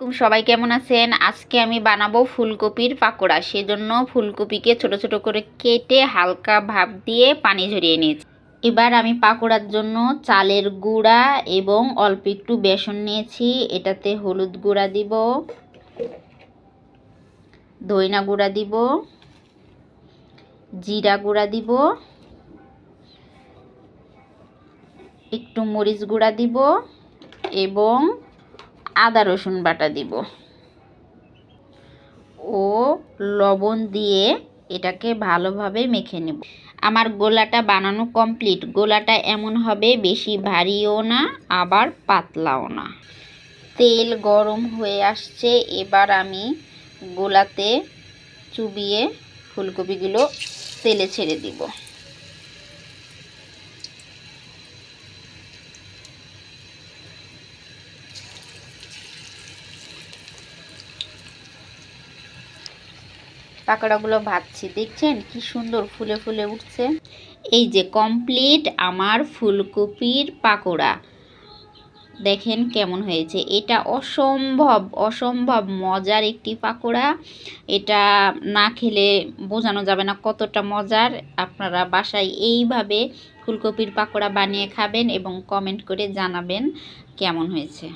সবাই কেমন আছেন? আজকে আমি বানাবো ফুলকপির পাকোড়া। সেজন্য ফুলকপিকে ছোট ছোট করে কেটে হালকা ভাপ দিয়ে পানি ঝরিয়ে নিয়েছি। এবার আমি পাকোড়ার জন্য চালের গুঁড়া এবং অল্প একটু বেসন নিয়েছি। এটাতে হলুদ গুঁড়া দিব, ধইনা গুঁড়া দিব, জিরা গুঁড়া দিব, একটু মরিচ গুঁড়া দিব এবং আদা রসুন বাটা দিব ও লবণ দিয়ে এটাকে ভালোভাবে মেখে নেব। আমার গোলাটা বানানো কমপ্লিট। গোলাটা এমন হবে, বেশি ভারীও না আবার পাতলাও না। তেল গরম হয়ে আসছে। এবার আমি গোলাতে চুবিয়ে ফুলকপিগুলো তেলে ছেড়ে দিব। পাকোড়াগুলো ভাজছি, দেখছেন কি সুন্দর ফুলে ফুলে উঠছে। এই যে কমপ্লিট আমার ফুলকপির পাকোড়া। দেখেন কেমন হয়েছে। এটা অসম্ভব অসম্ভব মজার একটি পাকোড়া। এটা না খেলে বোঝানো যাবে না কতটা মজার। আপনারা বাসায় এইভাবে ফুলকপির পাকোড়া বানিয়ে খাবেন এবং কমেন্ট করে জানাবেন কেমন হয়েছে।